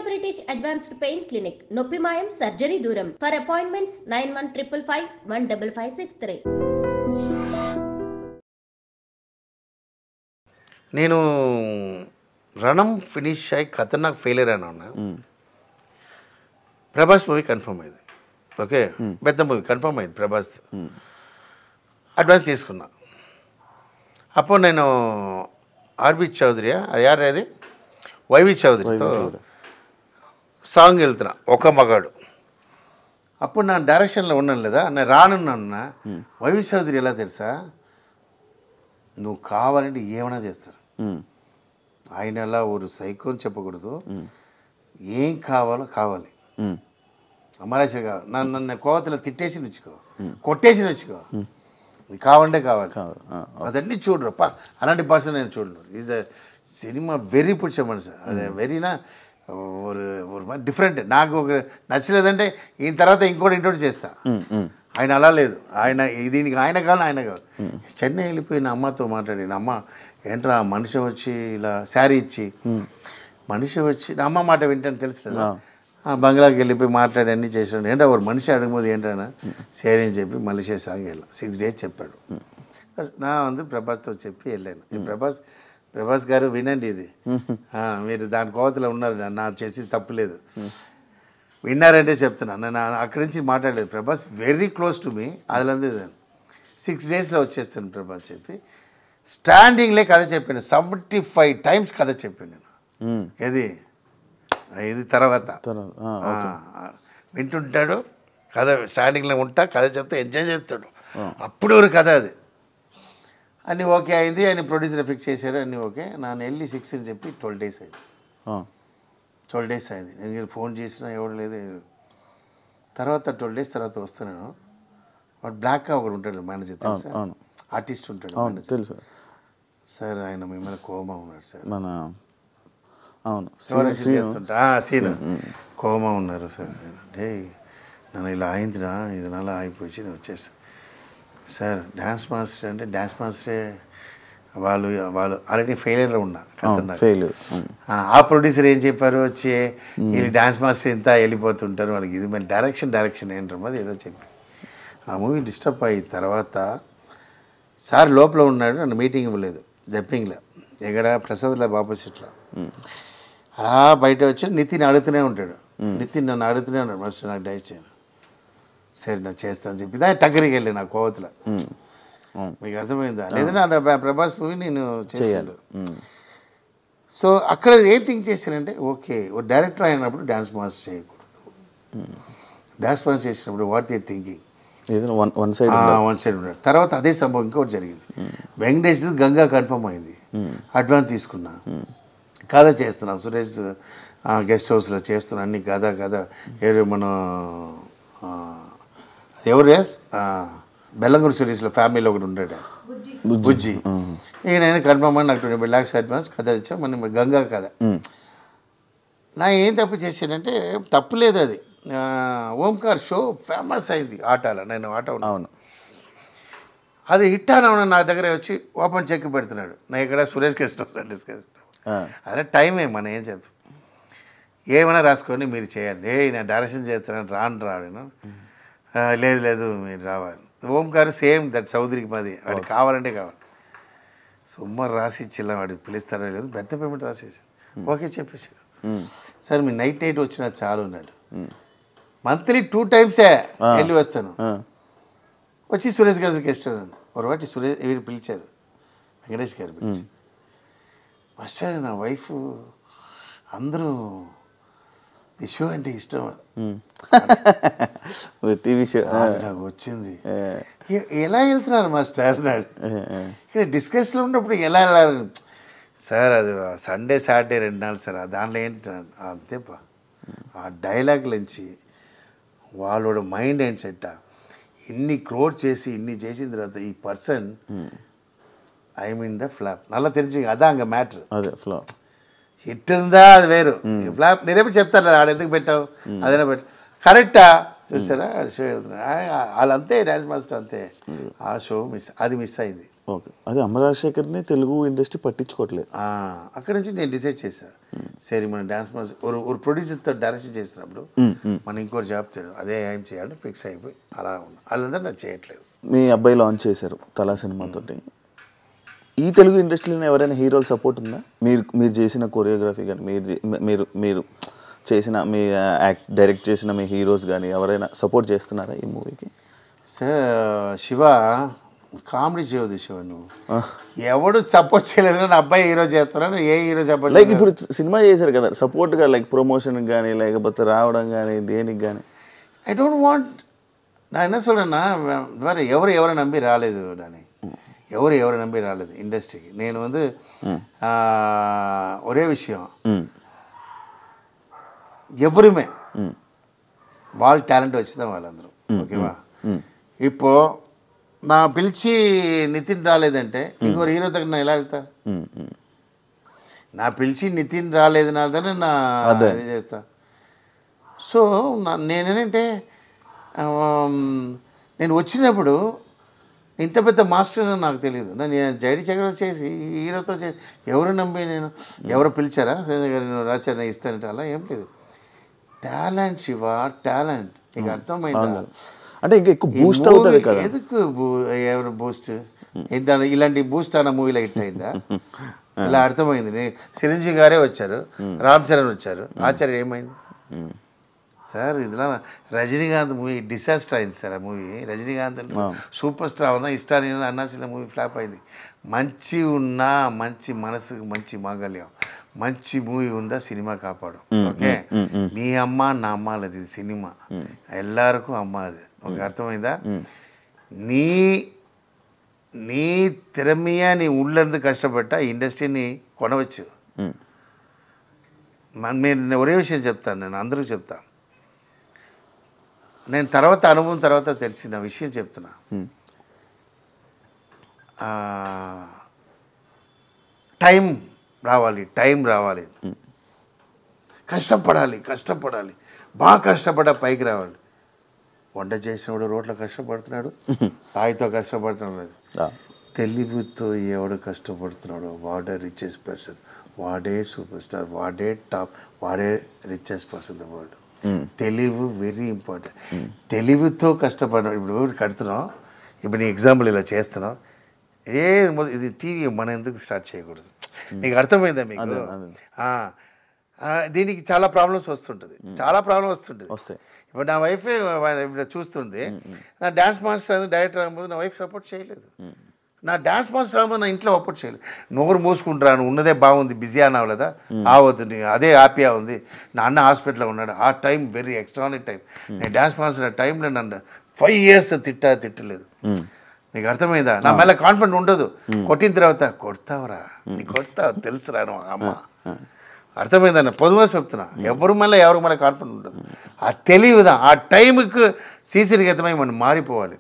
British Advanced Pain Clinic, Noppimayam Surgery Duram. For appointments 9155515563. నేను రణం finish అయ్యి ఖతర్నాక్ failure అయినా ఉన్నా. ప్రభాస్ మూవీ కన్ఫర్మ్ అయింది. ఓకే, పెద్ద మూవీ కన్ఫర్మ్ అయింది. ప్రభాస్ అడ్వాన్స్ తీసుకున్నా. అప్పుడు నేను ఆర్బి చౌదరి, అది యారు అది వైవి చౌదరితో సాంగ్ వెళ్తున్నా, ఒక మగాడు. అప్పుడు నా డైరెక్షన్లో ఉన్నాను లేదా, నేను రానున్నా. వైవి చౌదరి ఎలా తెలుసా, నువ్వు కావాలంటే ఏమైనా చేస్తారు. ఆయన అలా ఒక సైకోని చెప్పకూడదు, ఏం కావాలో కావాలి. అమరాశ్వరి కావాలి, నన్ను కోవతలో తిట్టేసి నుంచుకో, కొట్టేసి నుంచుకో, కావాలంటే కావాలి. అదన్నీ చూడరు. అలాంటి పర్సన్ నేను చూడను. ఈజ్ అ సినిమా వెరీ పిడిచ మనిషి. అదే వెరీనా ఒక డిఫరెంట్. నాకు ఒక నచ్చలేదంటే ఈయన తర్వాత ఇంకోటి ఇంట్రొడ్యూస్ చేస్తా. ఆయన అలా లేదు. ఆయన దీనికి ఆయన కావాలి, ఆయన కావాలి. చెన్నై వెళ్ళిపోయిన అమ్మతో మాట్లాడిన అమ్మ, ఏంట్రా మనిషి వచ్చి ఇలా శారీ ఇచ్చి, మనిషి వచ్చి నా అమ్మ మాట వింటాను తెలుసు కదా, బంగ్లాకి వెళ్ళిపోయి మాట్లాడి అన్నీ చేసాడు. ఏంటో ఒక మనిషి అడగబోదు ఏంటన్నా సరే అని చెప్పి మలేషియా సాంగ్ వెళ్ళాను. 6 days చెప్పాడు. నా ప్రభాస్తో చెప్పి వెళ్ళాను. ప్రభాస్ గారు వినండి, ఇది మీరు దాని కోవతలో ఉన్నారు, నా చేసి తప్పులేదు, విన్నారంటే చెప్తున్నా. నేను అక్కడి నుంచి మాట్లాడలేదు. Prabhas very close to me. అదిలంది 6 daysలో వచ్చేస్తాను ప్రభాస్ చెప్పి స్టాండింగ్లే కథ చెప్పాను. 75 times కథ చెప్పాను నేను. ఇది తర్వాత వింటుంటాడు కథ, స్టాండింగ్లో ఉంటా కథ చెప్తే ఎంజాయ్ చేస్తాడు. అప్పుడు ఒక కథ అది. అన్నీ ఓకే అయింది. ఆయన ప్రొడ్యూసర్ ఫిక్స్ చేశారు, అన్నీ ఓకే. నేను వెళ్ళి 6 అని చెప్పి 12 days అయింది. 12 days అయింది. నేను ఫోన్ చేసినా ఎవడు లేదు. తర్వాత 12 days తర్వాత వస్తున్నాను. వాడు బ్లాక్గా ఒకడు ఉంటాడు మేనేజర్, తెలుసా, ఆర్టిస్ట్ ఉంటాడు తెలుసు సార్. ఆయన మిమ్మల్ని కోమా ఉన్నాడు సార్, మన సీన్ కోమా ఉన్నారు సార్. అంటే నన్ను ఇలా అయిందిరా, ఇది నెల అయిపోయి నేను వచ్చేస్తాను సార్. డ్యాన్స్ మాస్టర్ అంటే డ్యాన్స్ మాస్టరే, వాళ్ళు ఆల్రెడీ ఫెయిలియర్లో ఉన్నా. ఆ ప్రొడ్యూసర్ ఏం చెప్పారు, వచ్చి వీళ్ళు డ్యాన్స్ మాస్టర్ ఇంత వెళ్ళిపోతుంటారు వాళ్ళకి, ఇది మరి డైరెక్షన్ ఏంటో అది ఏదో చెప్పి ఆ మూవీ డిస్టర్బ్ అయిన తర్వాత సార్ లోపల ఉన్నాడు. నన్ను మీటింగ్ ఇవ్వలేదు, జప్పింగ్లో ఎక్కడ ప్రసాద్లో ఆపోజిట్లో. అలా బయట వచ్చి నితిన్ అడుగుతూనే ఉంటాడు. నితిన్ నన్ను అడుగుతూనే ఉన్నాడు, మాస్టర్ నాకు డైరెక్ట్ చేయను. సరే నాకు చేస్తాను చెప్పి దాని టక్కరికి వెళ్ళి నా కోవతలో. మీకు అర్థమైందా లేదంటే అది ప్రభాస్ మూవీ నేను చేశాను. సో అక్కడ ఏం థింక్ చేశానంటే, ఓకే ఓ డైరెక్టర్ అయినప్పుడు డ్యాన్స్ మాస్టర్ చేయకూడదు. డ్యాన్స్ మాస్టర్ చేసినప్పుడు what you're thinking, one side ఉన్నాడు. తర్వాత అదే సంభవం ఇంకోటి జరిగింది. వెంకటేష్ గంగా కన్ఫర్మ్ అయింది, అడ్వాన్స్ తీసుకున్నా, కథ చేస్తున్నా, సురేష్ గెస్ట్ హౌస్లో చేస్తున్నా, అన్ని కథ మన ఎవరు బెల్లంగూడి సురేష్లో ఫ్యామిలీలో ఒకటి ఉంటాడు బుజ్జి. ఈయన కన్ఫర్మ్ అని నాకు 20 lakhs అడ్వాన్స్ కథ ఇచ్చా. మన గంగా కథ. నా ఏం తప్పు చేశానంటే, తప్పు లేదు, అది ఓంకార్ షో ఫేమస్ అయింది ఆటాలో. నేను ఆట ఉన్నాను, అది హిట్ అన్నా నా దగ్గర వచ్చి ఓపెన్ చెక్ పెడుతున్నాడు. నా ఇక్కడ సురేష్ గెస్ట్ హౌస్ డిస్కస్. అదే టైమే మనం ఏం చెప్తాం, ఏమైనా రాసుకొని మీరు చేయండి. నేను డైరెక్షన్ చేస్తున్నాను, రాను లేదు మీరు రావాలి. ఓంకార్ సేమ్ దట్ చౌదరికి మాది, వాడికి కావాలంటే కావాలి. సుమారు రాసి ఇచ్చిల్లా, వాడికి పిలుస్తారో లేదు, పెద్ద పేమెంట్ రాసేసాను. ఓకే చెప్పేసాడు. సార్ మీ నైట్ వచ్చినా చాలు ఉన్నాడు. మంత్లీ 2 times వెళ్ళి వస్తాను. వచ్చి సురేష్ గారు గెస్ట్ ఒకటి వీరు పిలిచారు, వెంకటేష్ గారు పిలిచి, మాస్టర్ నా వైఫ్ అందరూ ఈ షో అంటే ఇష్టం, టీవీ షో నాకు వచ్చింది, ఎలా వెళ్తున్నారు మాస్టర్ అన్నాడు. ఇక్కడ డిస్కషన్లో ఉన్నప్పుడు ఎలా వెళ్ళాలి సార్, అది సండే సాటర్డే 2 నాళ్ళు సార్, దాంట్లో ఏంటి అంతేపా. ఆ డైలాగ్ నుంచి వాళ్ళోட మైండ్ ఏంటి సెట్, ఇన్ని క్రోడ్ చేసి ఇన్ని చేసిన తర్వాత ఈ person I mean the flop నల్ల తెలిసి అదా అంగ మ్యాటర్. అదే ఫ్లాప్ హిట్ ఉందా అది వేరు, ఫ్లాప్ నేనేప్పుడు చెప్తాను ఆడ ఎందుకు పెట్టావు అదేనా పెట్టు కరెక్టా చూసారా షో వెళ్తున్నా వాళ్ళంతే డ్యాన్స్ మాస్టర్ అంతే. ఆ షో మిస్ అయింది. ఓకే, అదే అమరాజశేఖర్ని తెలుగు ఇండస్ట్రీ పట్టించుకోవట్లేదు. అక్కడి నుంచి నేను డిసైడ్ చేశాను, సరే మన డాన్స్ మాస్టర్ ఒక ప్రొడ్యూసర్తో డైరెక్షన్ చేసినప్పుడు మనం ఇంకోటి జాబ్ తెలియదు, అదే ఏం చేయాలని ఫిక్స్ అయిపోయి అలా ఉన్నా. వాళ్ళందరూ నాకు చేయట్లేదు. మీ అబ్బాయి లాంచ్ చేశారు తలా సినిమాతోటి. ఈ తెలుగు ఇండస్ట్రీలో ఎవరైనా హీరోలు సపోర్ట్ ఉందా? మీరు చేసిన కొరియోగ్రఫీ కానీ, మీరు చేసిన మీ డైరెక్ట్ చేసిన మీ హీరోస్ కానీ ఎవరైనా సపోర్ట్ చేస్తున్నారా ఈ మూవీకి? సార్ శివ కామెడీ చేయవద్దు శివ, నువ్వు ఎవడు సపోర్ట్ చేయలేదు, నా అబ్బాయి హీరో చేస్తున్నాను, ఏ హీరో సపోర్ట్ లైక్ ఇప్పుడు సినిమా చేశారు కదా, సపోర్ట్గా లైక్ ప్రమోషన్కి కానీ లేకపోతే రావడం కానీ దేనికి కానీ. ఐ డోంట్ వాంట్, நான் என்ன சொல்கிறேன்னா வேறு ఎవరు நம்பி రాలేదు నాని, ఎవరు நம்பி రాలేదు ఇండస్ట్రీకి. నేను வந்து ఒరే విషయం, ఎవరుమే వాళ్ళ టాలెంట్ వచ్చిందా వాళ్ళందరూ, ఓకేవా? இப்போ நான் పిలిచి నితిన్ రాలేదంటే ఇంకొక హీరో దగ్గర నేను ఎలా వెళ్తా? నా పిలిచి నితిన్ రాలేదనాలనే నా ఇది చేస్తా. సో నేనేంటంటే నేను వచ్చినప్పుడు ఇంత పెద్ద మాస్టర్ నాకు తెలియదు. నేను జైడి చక్రవర్తి చేసి హీరోతో చేసి ఎవరు నమ్మి నేను ఎవరు పిలిచారా రాచారా ఇస్తానంటే అలా ఏం లేదు. టాలెంట్ శివ, టాలెంట్ నీకు అర్థమైందా? అంటే ఇంకా ఎక్కువ బూస్ట్ అవుతుంది కదా. ఎందుకు ఎవరు బూస్ట్? ఇలాంటి బూస్ట్ అన్న మూవీలో హిట్ అయిందా? ఇలా అర్థమైంది. చిరంజీవి గారే వచ్చారు, రామ్ చరణ్ వచ్చారు, ఆచార్య ఏమైంది సార్? ఇదిలా రజనీకాంత్ మూవీ డిసాస్టర్ అయింది సార్. ఆ మూవీ రజనీకాంత్ సూపర్ స్టార్ ఉందా, ఇష్టాన్ని అన్నాల్సిన మూవీ ఫ్లాప్ అయింది. మంచి ఉన్నా, మంచి మనసుకు మంచి మాంగళ్యం, మంచి మూవీ ఉందా సినిమా కాపాడు. ఓకే, మీ అమ్మ నా అమ్మ లేదు, ఇది సినిమా ఎల్లరికూ అమ్మ. అది ఒక అర్థమైందా? నీ తిరమియా నీ ఊళ్ళందు కష్టపడ్డ ఇండస్ట్రీని కొనవచ్చు. నేను ఒరే విషయం చెప్తాను, నేను అందరికీ చెప్తా. నేను తర్వాత అనుభవం తర్వాత తెలిసిన విషయం చెప్తున్నా. టైం రావాలి, కష్టపడాలి, బాగా కష్టపడ్డా పైకి రావాలి. వంట చేసినప్పుడు రోడ్లో కష్టపడుతున్నాడు, రాయితో కష్టపడుతున్నాడు. తెలివితో ఎవడు కష్టపడుతున్నాడు వాడే రిచెస్ట్ పర్సన్, వాడే సూపర్ స్టార్, వాడే టాప్, వాడే రిచెస్ట్ పర్సన్ ద వరల్డ్. తెలివి వెరీ ఇంపార్టెంట్. తెలివితో కష్టపడినాడు. ఇప్పుడు కడుతున్నాం, ఇప్పుడు నీ ఎగ్జాంపుల్ ఇలా చేస్తున్నాం, ఇది టీవీ మనం ఎందుకు స్టార్ట్ చేయకూడదు? నీకు అర్థమైందా? మీకు దీనికి చాలా ప్రాబ్లమ్స్ వస్తుంటుంది. ఇప్పుడు నా వైఫ్ చూస్తుంది, నా డ్యాన్స్ మాస్టర్ డైరెక్టర్ అవ్వబోదు, నా వైఫ్ సపోర్ట్ చేయలేదు. నా డ్యాన్స్ మాస్టర్ అవ్వబోదు, నా ఇంట్లో సపోర్ట్ చేయలేదు. నోరు మూసుకుంటాను, ఉన్నదే బాగుంది, బిజీ అన్నావు లేదా, అవద్దు, అదే హ్యాపీగా ఉంది. నా అన్న హాస్పిటల్లో ఉన్నాడు, ఆ టైం వెరీ ఎక్స్ట్రానిక్ టైం. నేను డ్యాన్స్ మాస్టర్ ఆ టైంలో నన్ను 5 years తిట్టలేదు. నీకు అర్థమైందా? నా మళ్ళీ కాన్ఫిడెంట్ ఉండదు. కొట్టిన తర్వాత కొడతావురా, నీకు కొడతావు తెలుసురా అమ్మ. అర్థమైందన్న పొదువా చెప్తున్నా. ఎవరు మళ్ళీ కాన్ఫిడెంట్ ఉండదు. ఆ తెలివిదా, ఆ టైంకి సీసీనిగతమై మనం మారిపోవాలి.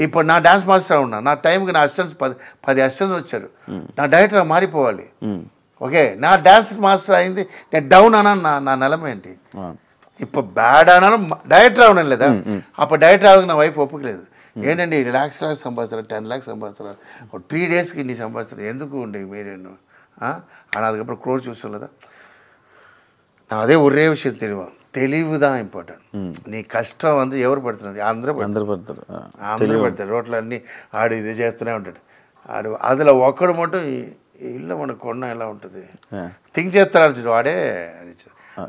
ఇప్పుడు నా డాన్స్ మాస్టర్ ఉన్నా, నా టైంకి నా అసిస్టెంట్స్ 10 అసిస్టెంట్స్ వచ్చారు, నా డైరెక్టర్ మారిపోవాలి. ఓకే, నా డాన్స్ మాస్టర్ అయింది, నేను డౌన్ అన్నాను, నా నిలమ ఏంటి? ఇప్పుడు బ్యాడ్ అన్నాను, డైరెక్టర్ అవునాను లేదా? అప్పుడు డైరెక్టర్ అవ్వక నా వైఫ్ ఒప్పుకోలేదు. ఏంటండి lakhs సంపాదిస్తారు, 10 lakhs సంపాదిస్తారు, 3 daysకి ఇన్ని సంపాదిస్తారు, ఎందుకు ఉండే మీరేను అని அதுக்கப்புறம் క్రోర్ చూస్తాం లేదా? అదే ఒరే విషయం తెలివిదా ఇంపార్టెంట్. నీ కష్టం வந்து ఎవరు పడుతున్నాడు? అందరూ పడతారు. రోడ్లు అన్నీ ఆడు ఇది చేస్తూనే ఉంటాడు. ఆడు అందులో ఒక్కడు మటు ఇల్లు మనకు కొన్న ఎలా ఉంటుంది థింక్ చేస్తాడు చూడు, వాడే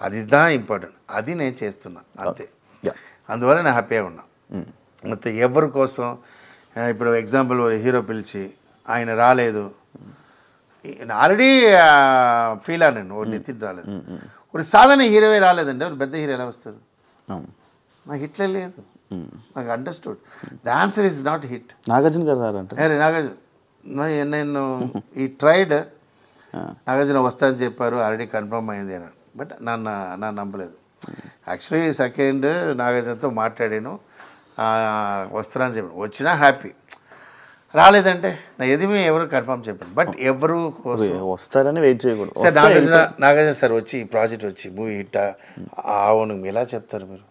అదిదా ఇంపార్టెంట్. అది నేను చేస్తున్నా అంతే. అందువల్ల నేను హ్యాపీగా ఉన్నా. మొత్తం ఎవరి కోసం, ఇప్పుడు ఎగ్జాంపుల్ హీరో పిలిచి ఆయన రాలేదు, ఆల్రెడీ ఫీల్ అన్నాను, నితిన్ రాలేదు. ఒక సాధారణ హీరోవే రాలేదండి, ఒక పెద్ద హీరో ఎలా వస్తారు? నాకు హిట్లే లేదు, నాకు understood. The answer is not hit. Nagarjuna గారు రారంటే నేను ఈ ట్రైడ్, నాగార్జున వస్తానని చెప్పారు, ఆల్రెడీ కన్ఫర్మ్ అయింది అన్నాడు. బట్ నన్ను నమ్మలేదు. యాక్చువల్లీ సెకండ్ నాగార్జునతో మాట్లాడాను, వస్తానని చెప్పాను. వచ్చినా హ్యాపీ, రాలేదంటే నా ఎదిమే ఎవరు కన్ఫర్మ్ చెప్పాను. బట్ ఎవరు వస్తారని వెయిట్ చేయకూడదు. సార్ నాగార్జున సార్ వచ్చి ఈ ప్రాజెక్ట్ వచ్చి మూవీ హిట్ అవును ఎలా చెప్తారు మీరు?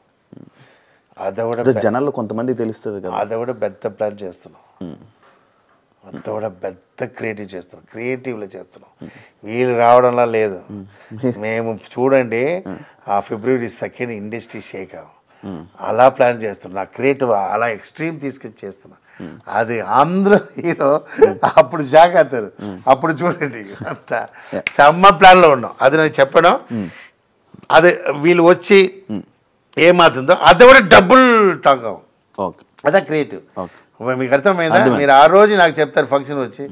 అది కూడా జనాల్లో కొంతమంది తెలుస్తుంది కదా, అది కూడా పెద్ద ప్లాన్ చేస్తున్నాం. అంతా కూడా పెద్ద క్రియేటివ్లో చేస్తున్నాం. వీళ్ళు రావడంలా లేదు. మేము చూడండి ఆ February 2 ఇండస్ట్రీ షేక్ అలా ప్లాన్ చేస్తున్నా, క్రియేటివ్ అలా ఎక్స్ట్రీమ్ తీసుకొచ్చి చేస్తున్నా. అది అందరూ హీరో అప్పుడు షాక్ అవుతారు. అప్పుడు చూడండి అంత సమ్మ ప్లాన్లో ఉన్నాం. అది నేను చెప్పడం, అది వీళ్ళు వచ్చి ఏమాతుందో అది కూడా డబుల్ టాక్ అవ్వం. ఓకే, అదే క్రియేటివ్. మీకు అర్థమైందా? మీరు ఆ రోజు నాకు చెప్తారు ఫంక్షన్ వచ్చి,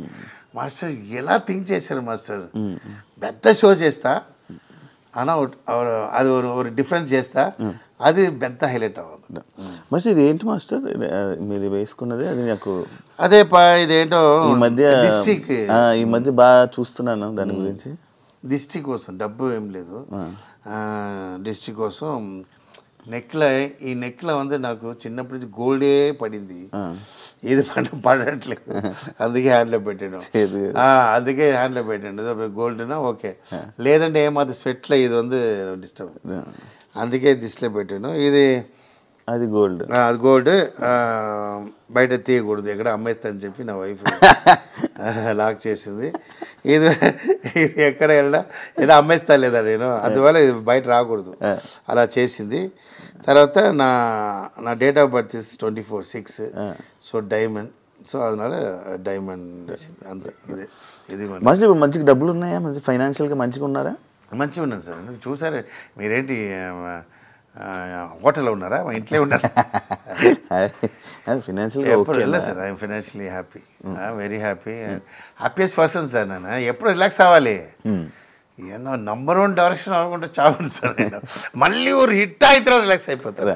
మాస్టర్ ఎలా థింక్ చేశారు మాస్టర్, పెద్ద షో చేస్తా అన్న, అది ఒక డిఫరెంట్ చేస్తా, అది పెద్ద హైలైట్ అవ్వదు. మాస్టర్ ఇది ఏంటి మాస్టర్ మీరు వేసుకున్నది? అది నాకు అదే ఇదేంటో ఈ మధ్య బాగా చూస్తున్నాను దాని గురించి. దిష్టి కోసం డబ్బు ఏం లేదు, దిష్టి కోసం ఈ నెక్లో ఉంది. నాకు చిన్నప్పటి నుంచి గోల్డే పడింది, ఇది పడట్లేదు, అందుకే హ్యాండ్లో పెట్టాను. అందుకే హ్యాండ్లో పెట్టాను గోల్డ్నా ఓకే, లేదంటే ఏమాది స్వెట్లో ఇది ఉంది డిస్టర్బ్, అందుకే దిష్టిలో పెట్టాను. అది గోల్డ్, అది గోల్డ్ బయట తీయకూడదు, ఎక్కడ అమ్మేస్తా చెప్పి నా వైఫ్ లాక్ చేసింది. ఇది ఎక్కడ వెళ్ళినా ఏదో అమ్మేస్తా లేదా నేను, అందువల్ల ఇది బయట రాకూడదు అలా చేసింది. తర్వాత నా date of birth 24/6, so diamond, so అదనాల డైమండ్ అంతే. ఇది మంచి మంచిగా డబ్బులు ఉన్నాయా? మంచి ఫైనాన్షియల్గా మంచిగా ఉన్నారా? మంచిగా ఉన్నాను సార్. చూసారు మీరేంటి హోటల్లో ఉన్నారా? మా ఇంట్లో ఉన్నారా? ఫైనాన్షియల్గా ఎప్పుడు వెళ్ళలేదు sir. I'm financially happy, very happy, happiest person sir. నేను ఎప్పుడు రిలాక్స్ అవ్వాలి, ఏమో నంబర్ 1 డైరెక్షన్ అవ్వకుండా చావండి సార్. నేను మళ్ళీ ఒక హిట్ అయిన తర్వాత రిలాక్స్ అయిపోతారు.